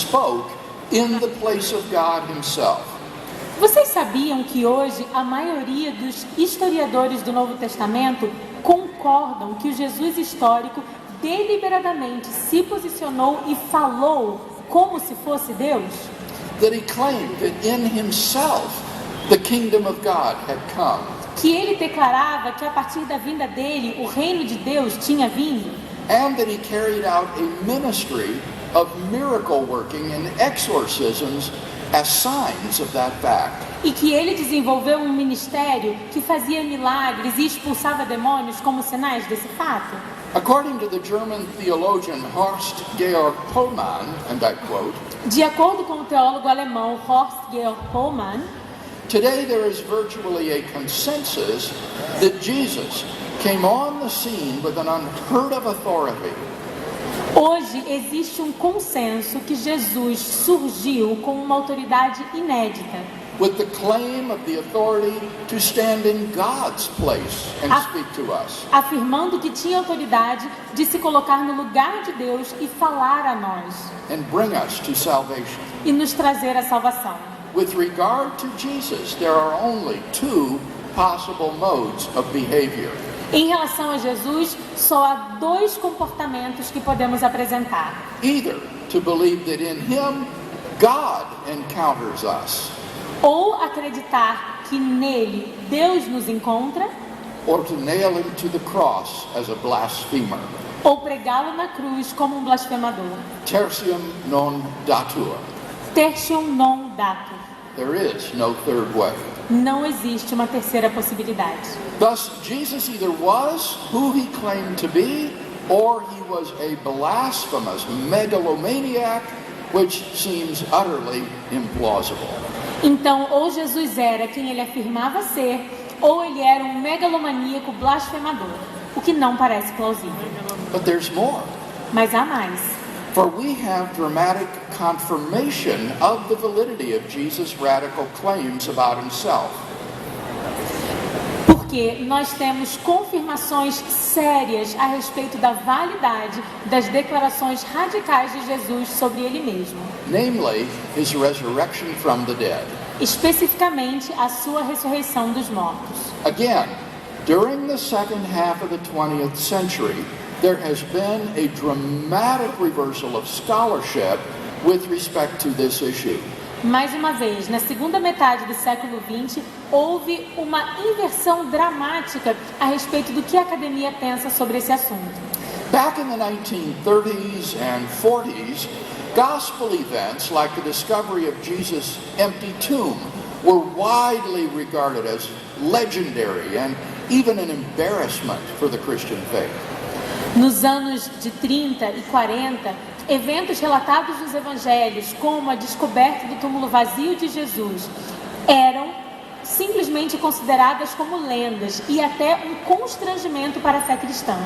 spoke in the place of God himself. Vocês sabiam que hoje a maioria dos historiadores do Novo Testamento concordam que o Jesus histórico deliberadamente se posicionou e falou como se fosse Deus? That he claimed that in himself the kingdom of God had come. Que ele declarava que a partir da vinda dele o reino de Deus tinha vindo. And that he carried out a ministry of miracle working and exorcisms as signs of that fact. E que ele desenvolveu um ministério que fazia milagres e expulsava demônios como sinais desse fato. According to the German theologian Horst Georg Pohlmann, and I quote, de acordo com o teólogo alemão Horst Georg Pohlmann, today there is virtually a consensus that Jesus came on the scene with an unheard of authority. Hoje existe um consenso que Jesus surgiu com uma autoridade inédita. With the claim of the authority to stand in God's place and speak to us. Afirmando que tinha autoridade de se colocar no lugar de Deus e falar a nós. And bring us to salvation. E nos trazer a salvação. With regard to Jesus, there are only two possible modes of behavior. Em relação a Jesus, só há dois comportamentos que podemos apresentar. Either to believe that in him God encounters us. Ou acreditar que nele Deus nos encontra. Or to nail him to the cross as a blasphemer. Ou pregá-lo na cruz como um blasfemador. Tertium non datur. Tertium non datur. There is no third way. Não existe uma terceira possibilidade. Thus, Jesus either was who he claimed to be, or he was a blasphemous megalomaniac, which seems utterly implausible. Então, ou Jesus era quem ele afirmava ser, ou ele era um megalomaníaco blasfemador, o que não parece plausível. But there's more. Mas há mais. For we have dramatic confirmation of the validity of Jesus' radical claims about himself. Porque nós temos confirmações sérias a respeito da validade das declarações radicais de Jesus sobre ele mesmo. Namely, his resurrection from the dead. Especificamente, a sua ressurreição dos mortos. Again, during the second half of the 20th century, there has been a dramatic reversal of scholarship with respect to this issue. Mais uma vez, na segunda metade do século XX, houve uma inversão dramática a respeito do que a academia pensa sobre esse assunto. Back in the 1930s and 40s, gospel events like the discovery of Jesus' empty tomb were widely regarded as legendary and even an embarrassment for the Christian faith. Nos anos de 30 e 40, eventos relatados nos evangelhos, como a descoberta do túmulo vazio de Jesus, eram simplesmente consideradas como lendas e até um constrangimento para a fé cristã.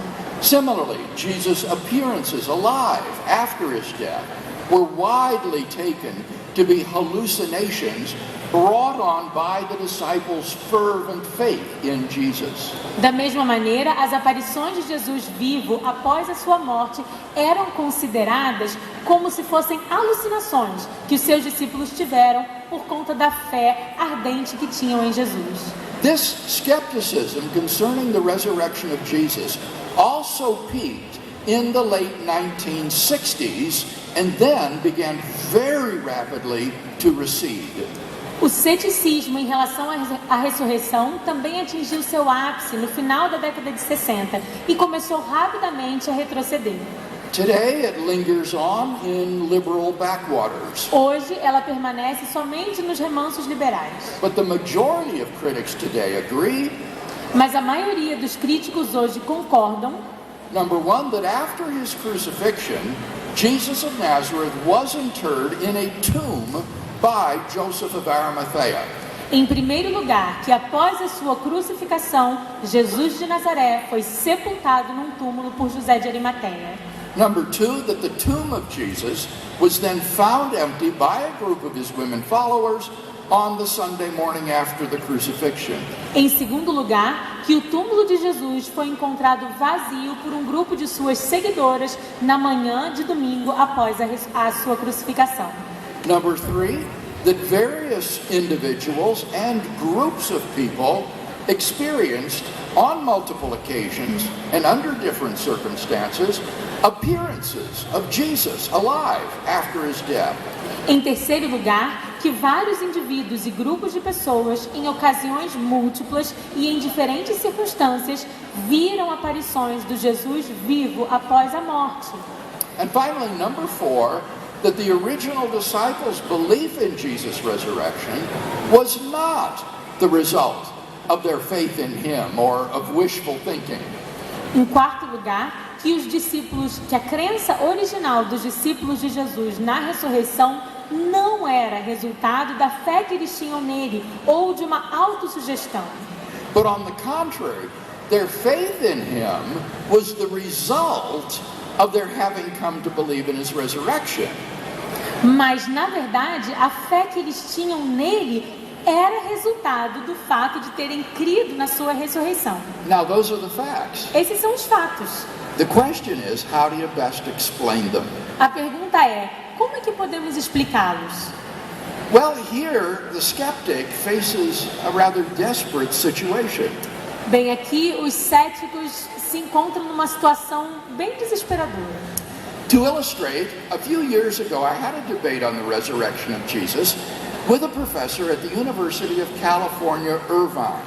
Similarly, Jesus' appearances alive after his death were widely taken to be hallucinations brought on by the disciples' fervent faith in Jesus. Da mesma maneira, as aparições de Jesus vivo após a sua morte eram consideradas como se fossem alucinações que os seus discípulos tiveram por conta da fé ardente que tinham em Jesus. This skepticism concerning the resurrection of Jesus also peaked in the late 1960s and then began very rapidly to recede. O ceticismo em relação à ressurreição também atingiu seu ápice no final da década de 60 e começou rapidamente a retroceder. Today it lingers on in liberal backwaters. Hoje ela permanece somente nos remansos liberais. But the majority of critics today agree. Mas a maioria dos críticos hoje concordam. Number one, that after his crucifixion, Jesus of Nazareth was interred in a tomb by Joseph of Arimathea. Em primeiro lugar, que após a sua crucificação, Jesus de Nazaré foi sepultado num túmulo por José de Arimateia. Number two, that the tomb of Jesus was then found empty by a group of his women followers on the Sunday morning after the crucifixion. Em segundo lugar, que o túmulo de Jesus foi encontrado vazio por um grupo de suas seguidoras na manhã de domingo após a sua crucificação. Number 3, that various individuals and groups of people experienced on multiple occasions and under different circumstances appearances of Jesus alive after his death. Em terceiro lugar, que vários indivíduos e grupos de pessoas, em ocasiões múltiplas e em diferentes circunstâncias, viram aparições do Jesus vivo após a morte. And finally, number 4, that the original disciples' belief in Jesus' resurrection was not the result of their faith in him or of wishful thinking. Em quarto lugar, que a crença original dos discípulos de Jesus na ressurreição não era resultado da fé que eles tinham nele ou de uma autossugestão. But on the contrary, their faith in him was the result of their having come to believe in his resurrection. Mas, na verdade, a fé que eles tinham nele era resultado do fato de terem crido na sua ressurreição. Now, those are the facts. Esses são os fatos. The question is, how do you best explain them? A pergunta é, como é que podemos explicá-los? Well, here the skeptic faces a rather desperate situation. Bem, aqui os céticos se encontram numa situação bem desesperadora. To illustrate, a few years ago I had a debate on the resurrection of Jesus with a professor at the University of California, Irvine.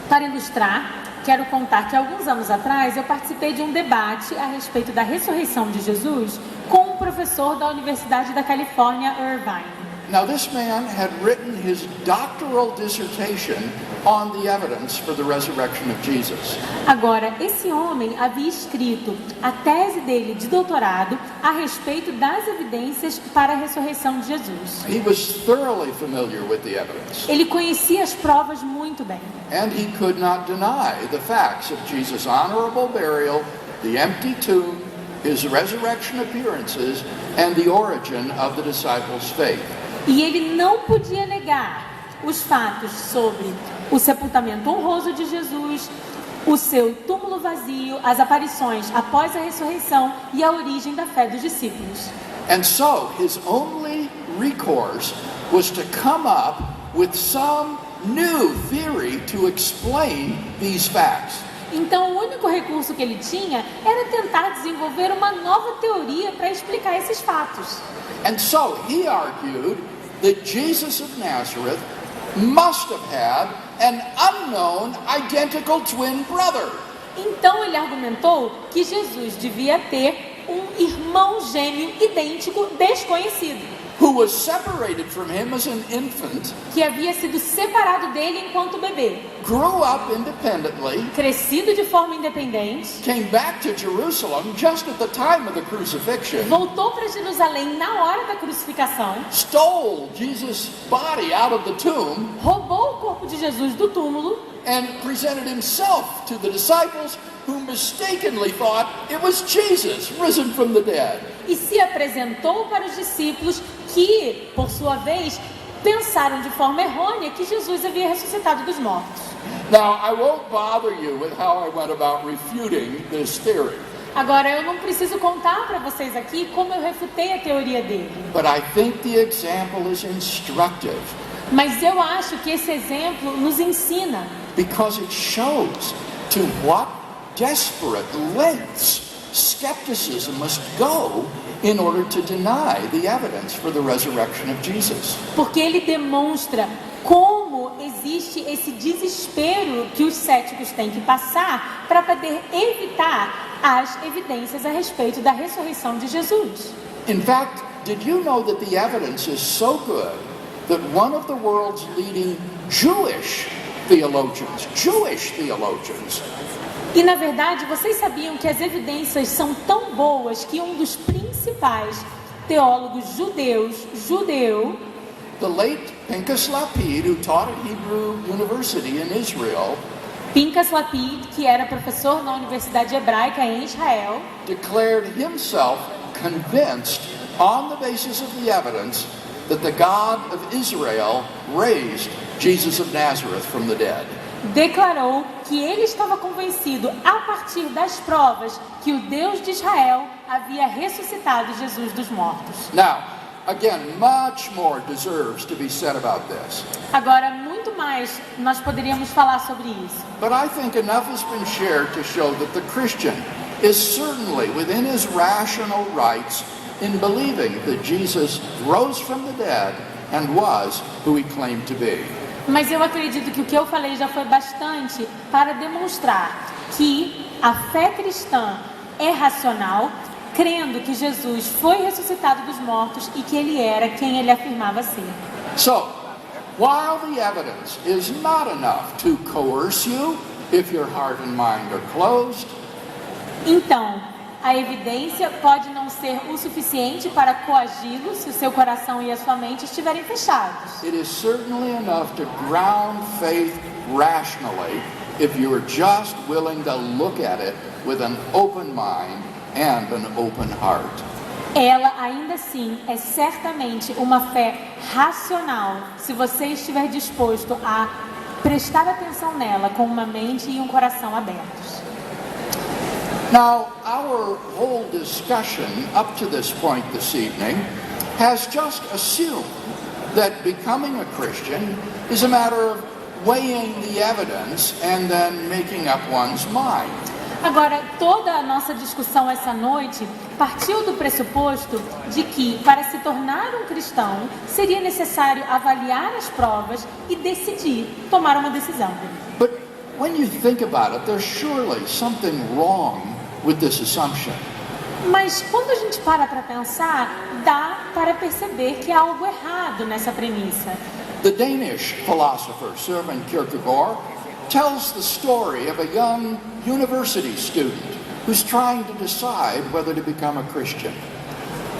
Para ilustrar, quero contar que alguns anos atrás eu participei de um debate a respeito da ressurreição de Jesus com um professor da Universidade da Califórnia, Irvine. Now, this man had written his doctoral dissertation on the evidence for the resurrection of Jesus. Agora, esse homem havia escrito a tese dele de doutorado a respeito das evidências para a ressurreição de Jesus. He was thoroughly familiar with the evidence, Ele conhecia as provas muito bem. and he could not deny the facts of Jesus' honorable burial, the empty tomb, his resurrection appearances, and the origin of the disciples' faith. E ele não podia negar os fatos sobre o sepultamento honroso de Jesus, o seu túmulo vazio, as aparições após a ressurreição e a origem da fé dos discípulos. And so his only recourse was to come up with some new theory to explain these facts. Então, o único recurso que ele tinha era tentar desenvolver uma nova teoria para explicar esses fatos. And so he argued that Jesus of Nazareth must have had an unknown identical twin brother. Então, ele argumentou que Jesus devia ter um irmão gêmeo idêntico desconhecido, who was separated from him as an infant, que havia sido separado dele enquanto bebê, grew up independently, crescido de forma independente, came back to Jerusalem just at the time of the crucifixion, voltou para Jerusalém na hora da crucificação, stole Jesus' body out of the tomb, roubou o corpo de Jesus do túmulo and presented himself to the disciples who mistakenly thought it was Jesus risen from the dead. e se apresentou para os discípulos que, por sua vez, pensaram de forma errônea que Jesus havia ressuscitado dos mortos. Now, I won't bother you with how I went about refuting this theory, Agora, eu não preciso contar para vocês aqui como eu refutei a teoria dele, but I think the example is instructive mas eu acho que esse exemplo nos ensina, because it shows to what desperate lengths skepticism must go in order to deny the evidence for the resurrection of Jesus. porque ele demonstra como existe esse desespero que os céticos têm que passar para poder evitar as evidências a respeito da ressurreição de Jesus. In fact, did you know that the evidence is so good that one of the world's leading Jewish theologians, E na verdade, vocês sabiam que as evidências são tão boas que um dos principais teólogos judeu, the late Pinchas Lapid, who taught at Hebrew University in Israel, Pinchas Lapid, que era professor na Universidade Hebraica em Israel, declared himself convinced on the basis of the evidence that the God of Israel raised Jesus of Nazareth from the dead. Declarou que ele estava convencido, a partir das provas, que o Deus de Israel havia ressuscitado Jesus dos mortos. Now, again, much more deserves to be said about this. Agora, muito mais nós poderíamos falar sobre isso. But I think enough has been shared to show that the Christian is certainly within his rational rights in believing that Jesus rose from the dead and was who he claimed to be. Mas eu acredito que o que eu falei já foi bastante para demonstrar que a fé cristã é racional, crendo que Jesus foi ressuscitado dos mortos e que ele era quem ele afirmava ser. So, while the evidence is not enough to coerce you if your heart and mind are closed, Então, a evidência pode não ser o suficiente para coagi-lo se o seu coração e a sua mente estiverem fechados. it is certainly enough to ground faith rationally if you are just willing to look at it with an open mind and an open heart. Ela ainda assim é certamente uma fé racional, se você estiver disposto a prestar atenção nela com uma mente e um coração abertos. Now, our whole discussion up to this point this evening has just assumed that becoming a Christian is a matter of weighing the evidence and then making up one's mind. Agora, toda a nossa discussão essa noite partiu do pressuposto de que, para se tornar um cristão, seria necessário avaliar as provas e decidir, tomar uma decisão. But when you think about it, there's surely something wrong with this assumption. Mas quando a gente para pensar, dá para perceber que há algo errado nessa premissa. The Danish philosopher Søren Kierkegaard tells the story of a young university student who's trying to decide whether to become a Christian.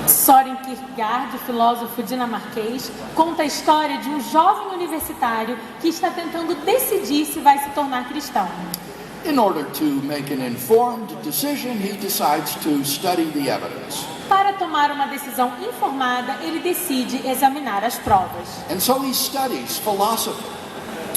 Søren Kierkegaard, o filósofo dinamarquês, conta a história de um jovem universitário que está tentando decidir se vai se tornar cristão. In order to make an informed decision, he decides to study the evidence. Para tomar uma decisão informada, ele decide examinar as provas. And so he studies philosophy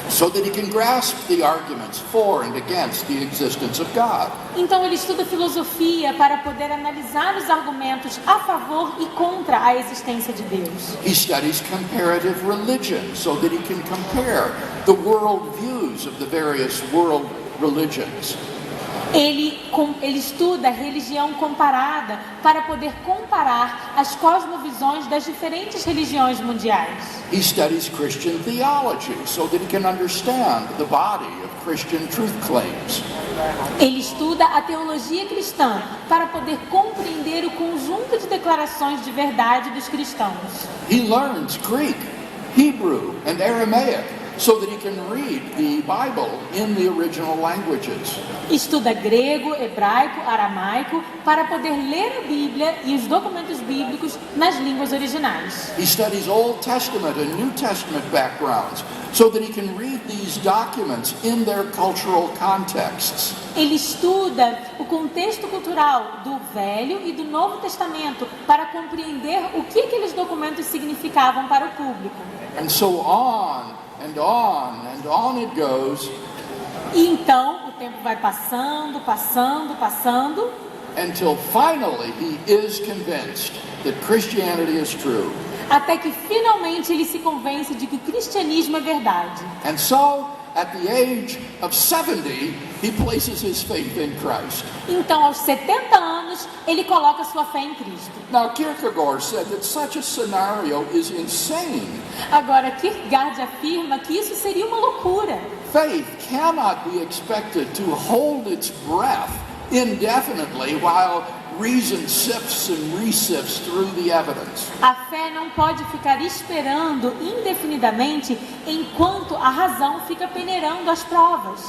so that he can grasp the arguments for and against the existence of God. Então ele estuda filosofia para poder analisar os argumentos a favor e contra a existência de Deus. He studies comparative religion so that he can compare the world views of the various world religions. Ele estuda religião comparada para poder comparar as cosmovisões das diferentes religiões mundiais. He studies Christian theology so that he can understand the body of Christian truth claims. Ele estuda a teologia cristã para poder compreender o conjunto de declarações de verdade dos cristãos. He learns Greek, Hebrew, and Aramaic so that he can read the Bible in the original languages. Estuda grego, hebraico, aramaico para poder ler a Bíblia e os documentos bíblicos nas línguas originais. He studies Old Testament and New Testament backgrounds so that he can read these documents in their cultural contexts. Ele estuda o contexto cultural do Velho e do Novo Testamento para compreender o que aqueles documentos significavam para o público. And so on and on and on it goes. E então o tempo vai passando, Until finally he is convinced that Christianity is true. até que finalmente ele se convence de que o cristianismo é verdade. And so, at the age of 70, he places his faith in Christ. Então, aos 70 anos, ele coloca sua fé em Cristo. Now, Kierkegaard said that such a scenario is insane. Agora, Kierkegaard afirma que isso seria uma loucura. Faith cannot be expected to hold its breath indefinitely while reason sifts and resifts through the evidence. A fé não pode ficar esperando indefinidamente enquanto a razão fica peneirando as provas.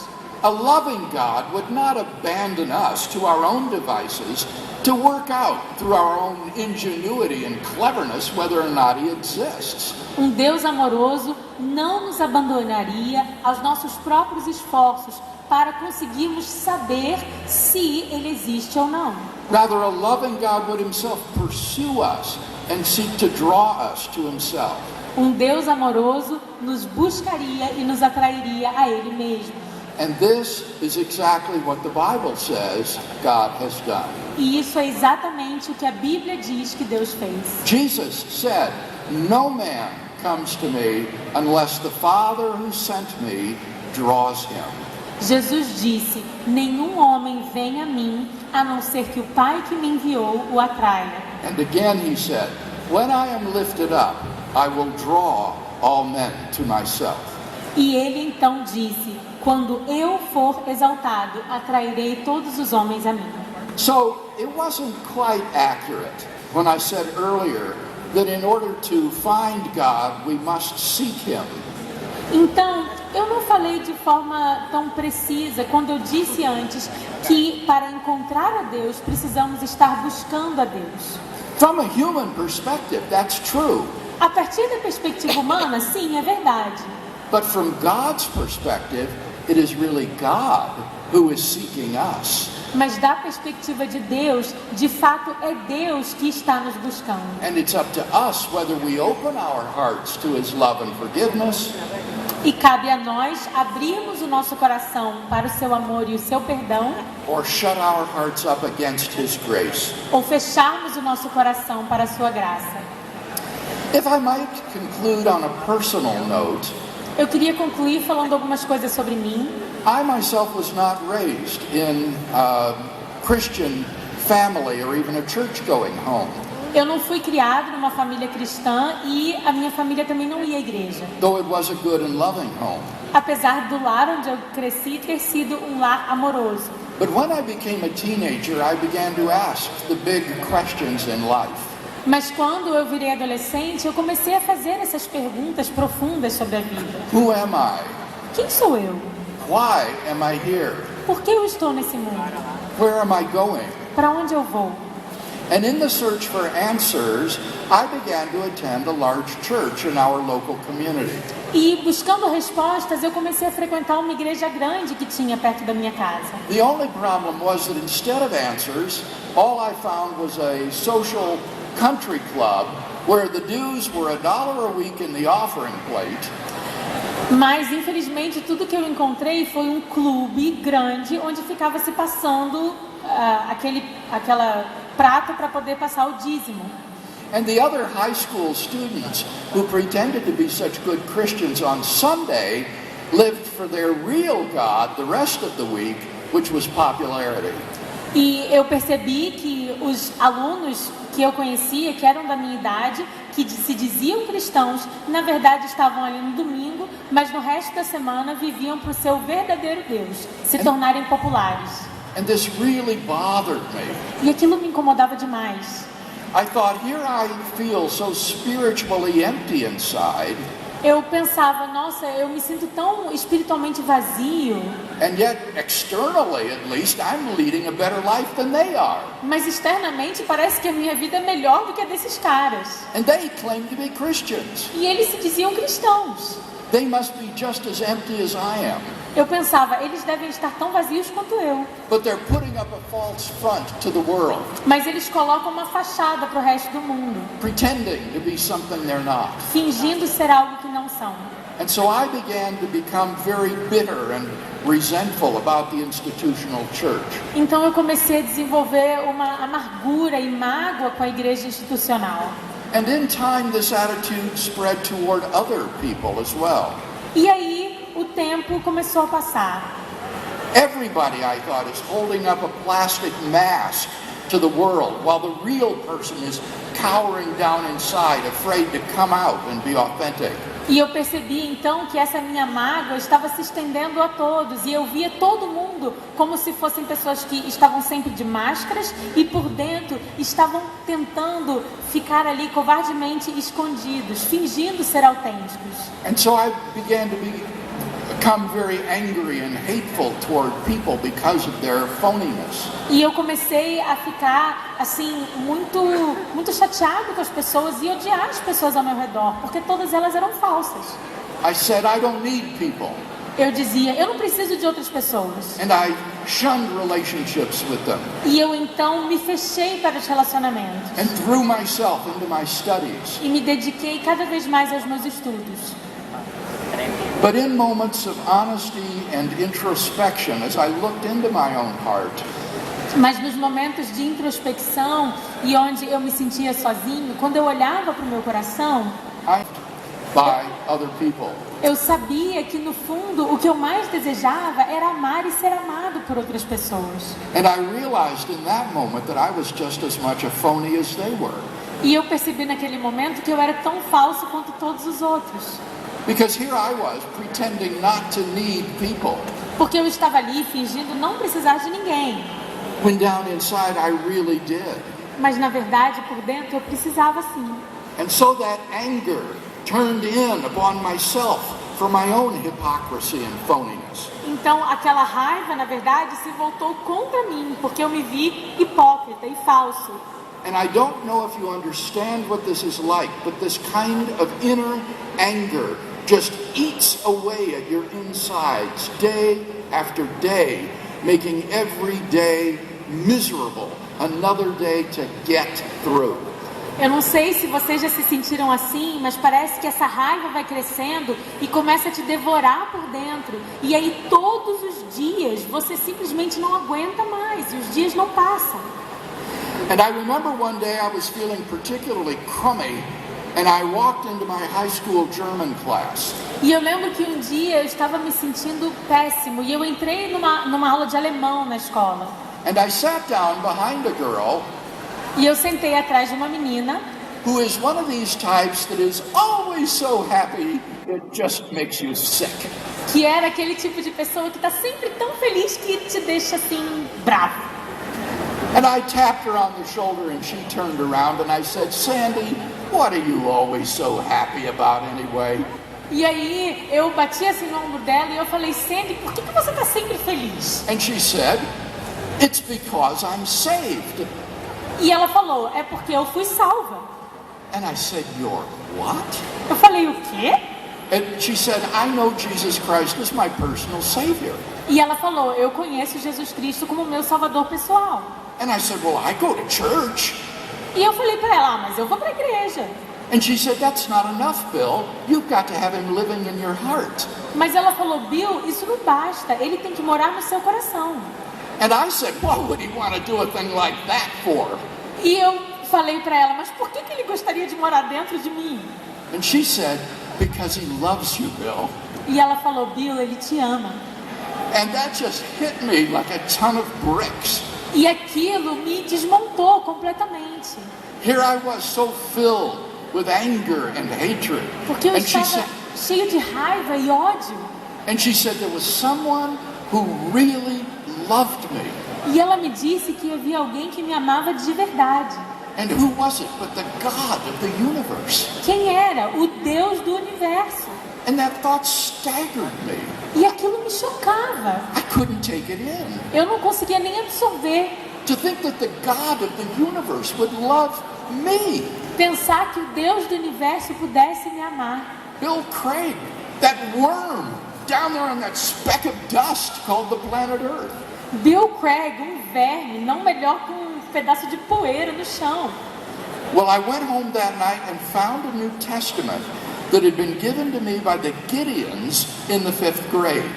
A loving God would not abandon us to our own devices to work out through our own ingenuity and cleverness whether or not he exists. Deus amoroso não nos abandonaria aos nossos próprios esforços para conseguirmos saber se ele existe ou não. Rather, a loving God would himself pursue us and seek to draw us to himself. Um Deus amoroso nos buscaria e nos atrairia a Ele mesmo. And this is exactly what the Bible says God has done. E isso é exatamente o que a Bíblia diz que Deus fez. Jesus said, "No man comes to me unless the Father who sent me draws him." Jesus disse: nenhum homem vem a mim, a não ser que o Pai que me enviou o atraia. And again he said, "When I am lifted up, I will draw all men to myself." E ele então disse: quando eu for exaltado, atrairei todos os homens a mim. So it wasn't quite accurate when I said earlier that in order to find God, we must seek him. Então, eu não falei de forma tão precisa quando eu disse antes que para encontrar a Deus precisamos estar buscando a Deus. From a human perspective, that's true. A partir da perspectiva humana, sim, é verdade. But from God's perspective, it is really God who is seeking us. Mas da perspectiva de Deus, de fato é Deus que está nos buscando. And it's up to us whether we open our hearts to his love and forgiveness, E cabe a nós abrirmos o nosso coração para o seu amor e o seu perdão, or shut our hearts up against his grace. ou fecharmos o nosso coração para a sua graça. If I might conclude on a personal note, Eu queria concluir falando algumas coisas sobre mim. I myself was not raised in a Christian family or even a church-going home, Eu não fui criado numa família cristã e a minha família também não ia à igreja. though it was a good and loving home. Apesar do lar onde eu cresci ter sido um lar amoroso. But when I became a teenager, I began to ask the big questions in life. Mas quando eu virei adolescente, eu comecei a fazer essas perguntas profundas sobre a vida. Who am I? Quem sou eu? Why am I here? Por que eu estou nesse mundo? Where am I going? Para onde eu vou? And in the search for answers, I began to attend a large church in our local community. E buscando respostas, eu comecei a frequentar uma igreja grande que tinha perto da minha casa. The only problem was that instead of answers, all I found was a social country club where the dues were $1 a week in the offering plate. Mas, infelizmente, tudo que eu encontrei foi um clube grande onde ficava se passando aquela prata para poder passar o dízimo. And the other high school students who pretended to be such good Christians on Sunday lived for their real God the rest of the week, which was popularity. E eu percebi que os alunos que eu conhecia, que eram da minha idade, que se diziam cristãos, na verdade estavam ali no domingo, mas no resto da semana viviam para o seu verdadeiro Deus, se tornarem populares. And this really bothered me. E aquilo me incomodava demais. I thought, here I feel so spiritually empty inside, Eu pensava, nossa, eu me sinto tão espiritualmente vazio, and yet externally at least I'm leading a better life than they are. mas externamente parece que a minha vida é melhor do que a desses caras. And they claim to be Christians. E eles se diziam cristãos. They must be just as empty as I am. Eu pensava, eles devem estar tão vazios quanto eu. But they're putting up a false front to the world, Mas eles colocam uma fachada para o resto do mundo, pretending to be something they're not. fingindo ser algo que não são. And so I began to become very bitter and resentful about the institutional church. Então eu comecei a desenvolver uma amargura e mágoa com a igreja institucional. And in time, this attitude spread toward other people as well. E aí o tempo começou a passar. Everybody, I thought, is holding up a plastic mask to the world, while the real person is cowering down inside, afraid to come out and be authentic. E eu percebi então que essa minha mágoa estava se estendendo a todos. E eu via todo mundo como se fossem pessoas que estavam sempre de máscaras e por dentro estavam tentando ficar ali covardemente escondidos, fingindo ser autênticos. And so I began to become very angry and hateful toward people because of their phoniness. E eu comecei a ficar assim muito chateado com as pessoas e odiar as pessoas ao meu redor, porque todas elas eram falsas. I said, I don't need people. Eu dizia, eu não preciso de outras pessoas. And I shunned relationships with them E eu então me fechei para os relacionamentos. and threw myself into my studies. E me dediquei cada vez mais aos meus estudos. But in moments of honesty and introspection, as I looked into my own heart, Mas nos momentos de introspecção e onde eu me sentia sozinho, quando eu olhava para o meu coração, I by other people. eu sabia que no fundo o que eu mais desejava era amar e ser amado por outras pessoas. And I realized in that moment that I was just as much a phony as they were. E eu percebi naquele momento que eu era tão falso quanto todos os outros. Because here I was pretending not to need people, Porque eu estava ali fingindo não precisar de ninguém. when down inside I really did. Mas na verdade, por dentro, eu precisava sim. And so that anger turned in upon myself for my own hypocrisy and phoniness. Então aquela raiva, na verdade, se voltou contra mim, porque eu me vi hipócrita e falso. And I don't know if you understand what this is like, but this kind of inner anger just eats away at your insides day after day, making every day miserable, another day to get through. Eu não sei se vocês já se sentiram assim, mas parece que essa raiva vai crescendo e começa a te devorar por dentro. E aí todos os dias você simplesmente não aguenta mais e os dias não passam. And I remember one day I was feeling particularly crummy, and I walked into my high school German class. E eu lembro que um dia eu estava me sentindo péssimo e eu entrei numa aula de alemão na escola. And I sat down behind a girl E eu sentei atrás de uma menina who is one of these types that is always so happy it just makes you sick. que era aquele tipo de pessoa que está sempre tão feliz que te deixa assim bravo. And I tapped her on the shoulder and she turned around and I said, Sandy, what are you always so happy about anyway? E aí eu bati assim no ombro dela e eu falei, Sandy, por que você está sempre feliz? And she said, it's because I'm saved. E ela falou, é porque eu fui salva. And I said, you're what? Eu falei, o quê? And she said, I know Jesus Christ is my personal Savior. E ela falou, eu conheço Jesus Cristo como meu salvador pessoal. And I said, well, I go to church. E eu falei para ela, mas eu vou para a igreja. And she said, that's not enough, Bill. You've got to have him living in your heart. Mas ela falou, Bill, isso não basta, ele tem que morar no seu coração. And I said, what would he want to do a thing like that for? E eu falei para ela, mas por que ele gostaria de morar dentro de mim? And she said, because he loves you, Bill. E ela falou, Bill, ele te ama. And that just hit me like a ton of bricks. E aquilo me desmontou completamente. Here I was so filled with anger and hatred. Porque eu And she estava said, cheio de raiva e ódio. there was someone who really loved me. E ela me disse que havia alguém que me amava de verdade. And who was it but the God of the universe? Quem era? O Deus do universo. And that thought staggered me. E aquilo me chocava. I couldn't take it in. Eu não conseguia nem absorver. To think that the God of the universe would love me. Pensar que o Deus do universo pudesse me amar. Bill Craig, that worm down there on that speck of dust called the planet Earth. Bill Craig, verme, não melhor que pedaço de poeira no chão. Well, I went home that night and found a New Testament that had been given to me by the Gideons in the 5th grade.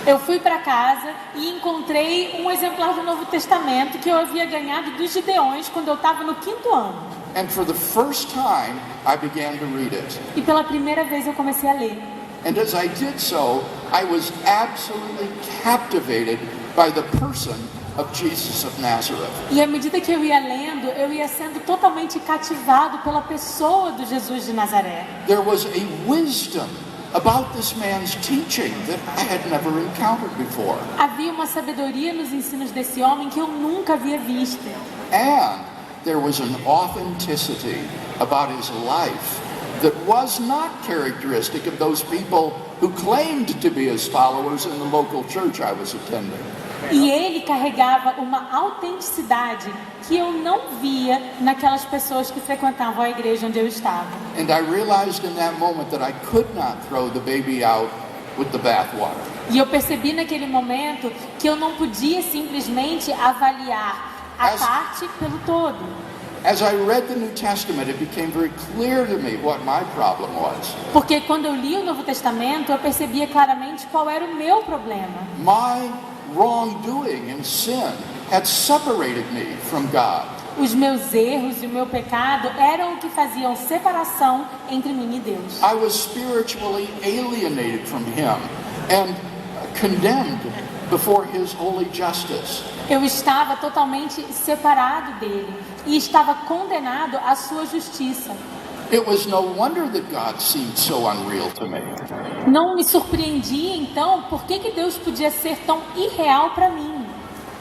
Eu fui para casa e encontrei um exemplar do Novo Testamento que eu havia ganhado dos Gideões quando eu estava no 5º ano. And for the first time, I began to read it. E pela primeira vez eu comecei a ler. And as I did so, I was absolutely captivated by the person of Jesus of Nazareth. E à medida que eu ia lendo, eu ia sendo totalmente cativado pela pessoa do Jesus de Nazaré. There was a wisdom about this man's teaching that I had never encountered before. Havia uma sabedoria nos ensinos desse homem que eu nunca havia visto. And there was an authenticity about his life that was not characteristic of those people who claimed to be his followers in the local church I was attending. E ele carregava uma autenticidade que eu não via naquelas pessoas que frequentavam a igreja onde eu estava. And I realized in that moment that I could not throw the baby out with the bathwater. E eu percebi naquele momento que eu não podia simplesmente avaliar a parte pelo todo. As I read the New Testament, it became very clear to me what my problem was. Porque quando eu li o Novo Testamento, eu percebia claramente qual era o meu problema. My wrongdoing and sin had separated me from God. Os meus erros e o meu pecado eram o que faziam separação entre mim e Deus. I was spiritually alienated from Him and condemned before His holy justice. Eu estava totalmente separado dele e estava condenado à sua justiça. It was no wonder that God seemed so unreal to me. Não me surpreendia então por que Deus podia ser tão irreal para mim.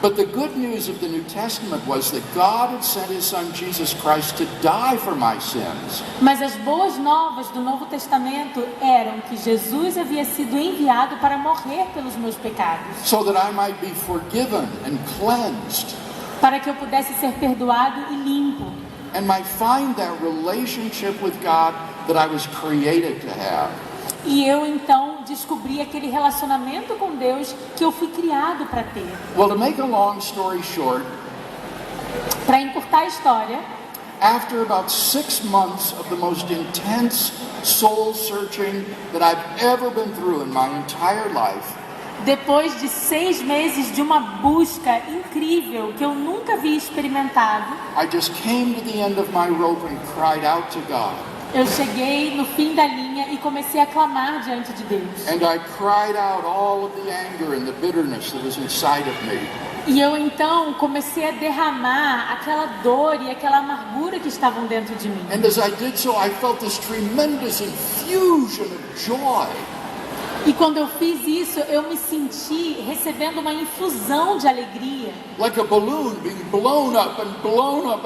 But the good news of the New Testament was that God had sent His Son Jesus Christ to die for my sins. Mas as boas novas do Novo Testamento eram que Jesus havia sido enviado para morrer pelos meus pecados, So that I might be forgiven and cleansed para que eu pudesse ser perdoado e limpo, and might find that relationship with God that I was created to have. e eu então descobri aquele relacionamento com Deus que eu fui criado para ter. Well, to make a long story short, Para encurtar a história, after about 6 months of the most intense soul searching that I've ever been through in my entire life, depois de 6 meses de uma busca incrível que eu nunca havia experimentado, I just came to the end of my rope and cried out to God. eu cheguei no fim da linha e comecei a clamar diante de Deus. And I cried out all of the anger and the bitterness that was inside of me. E eu então comecei a derramar aquela dor e aquela amargura que estavam dentro de mim. And as I did so, I felt this tremendous infusion of joy. E quando eu fiz isso, eu me senti recebendo uma infusão de alegria, Like a balloon being blown up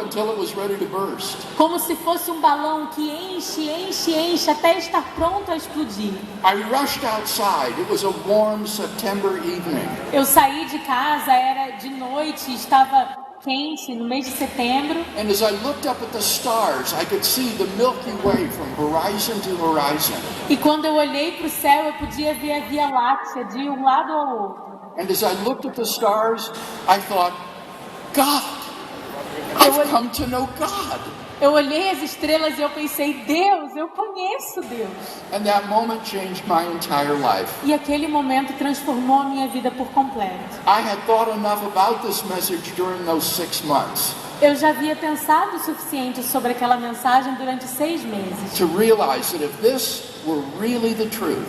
until it was ready to burst. como se fosse um balão que enche, enche, enche até estar pronto a explodir. I rushed outside. It was a warm September evening. Eu saí de casa, era de noite, estava quente, no mês de setembro. And as I looked up at the stars, I could see the Milky Way from horizon to horizon. E quando eu olhei para o céu, eu podia ver a Via Láctea de um lado ao outro. And as I looked at the stars, I thought, God, I've come to know God. Eu olhei as estrelas e eu pensei, Deus, eu conheço Deus. And that moment changed my entire life. E aquele momento transformou a minha vida por completo. I had thought enough about this message during those 6 months Eu já havia pensado o suficiente sobre aquela mensagem durante 6 meses to realize that if this were really the truth,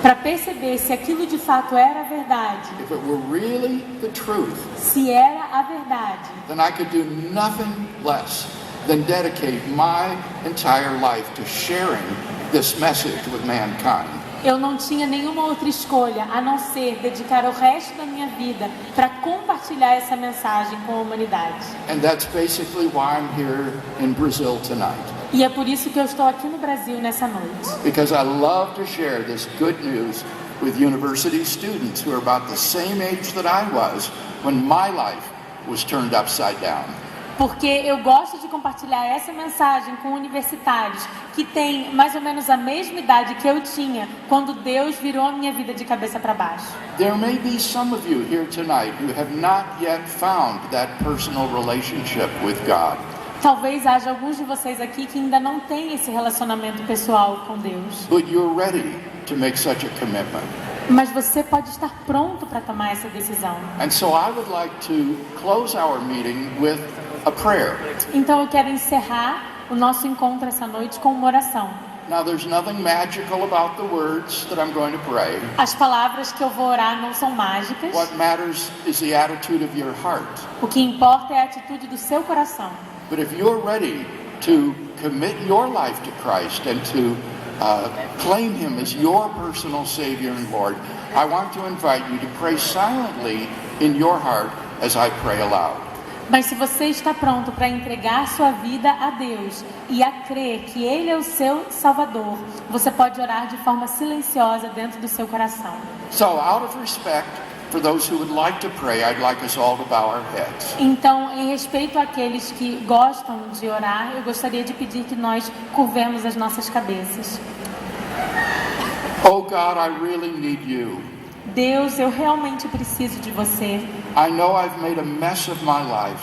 para perceber se aquilo de fato era a verdade, if it were really the truth, se era a verdade, then I could do nothing less than dedicate my entire life to sharing this message with mankind. eu não tinha nenhuma outra escolha a não ser dedicar o resto da minha vida para compartilhar essa mensagem com a humanidade. And that's basically why I'm here in Brazil tonight. E é por isso que eu estou aqui no Brasil nessa noite. Because I love to share this good news with university students who are about the same age that I was when my life was turned upside down. Porque eu gosto de compartilhar essa mensagem com universitários que têm mais ou menos a mesma idade que eu tinha quando Deus virou a minha vida de cabeça para baixo. There may be some of you here tonight who have not yet found that personal relationship with God. Talvez haja alguns de vocês aqui que ainda não têm esse relacionamento pessoal com Deus. But you're ready to make such a commitment. Mas você pode estar pronto para tomar essa decisão. And so I would like to close our meeting with a prayer. Então eu quero encerrar o nosso encontro essa noite com uma oração. Now there's nothing magical about the words that I'm going to pray. As palavras que eu vou orar não são mágicas. What matters is the attitude of your heart. O que importa é a atitude do seu coração. But if you're ready to commit your life to Christ and to claim Him as your personal Savior and Lord, I want to invite you to pray silently in your heart as I pray aloud. Mas se você está pronto para entregar sua vida a Deus e a crer que Ele é o seu Salvador, você pode orar de forma silenciosa dentro do seu coração. So, out of respect for those who would like to pray, I'd like us all to bow our heads. Então, em respeito àqueles que gostam de orar, eu gostaria de pedir que nós curvemos as nossas cabeças. Oh God, I really need you. Deus, eu realmente preciso de você. I know I've made a mess of my life,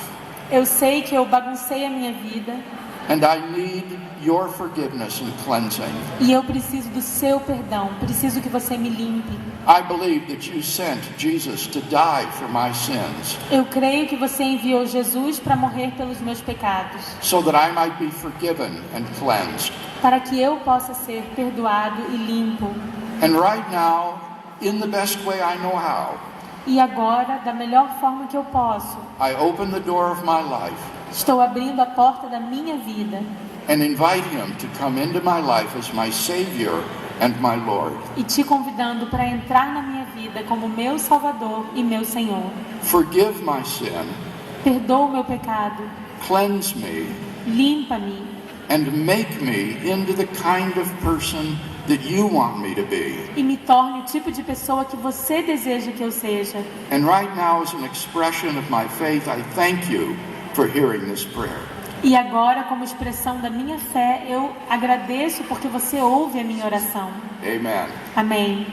Eu sei que eu baguncei a minha vida and I need your forgiveness and cleansing. e eu preciso do seu perdão. Preciso que você me limpe. I believe that you sent Jesus to die for my sins, Eu creio que você enviou Jesus para morrer pelos meus pecados, so that I might be forgiven and cleansed. para que eu possa ser perdoado e limpo. And right now, in the best way I know how, E agora, da melhor forma que eu posso, I open the door of my life estou abrindo a porta da minha vida and invite him to come into my life as my Savior and my Lord. e te convidando para entrar na minha vida como meu Salvador e meu Senhor. Forgive my sin, Perdoa o meu pecado, cleanse me, limpa-me and make me into the kind of person that you want me to be. e me torne o tipo de pessoa que você deseja que eu seja. And right now, as an expression of my faith, I thank you for hearing this prayer. E agora, como expressão da minha fé, eu agradeço porque você ouve a minha oração. Amen. Amém.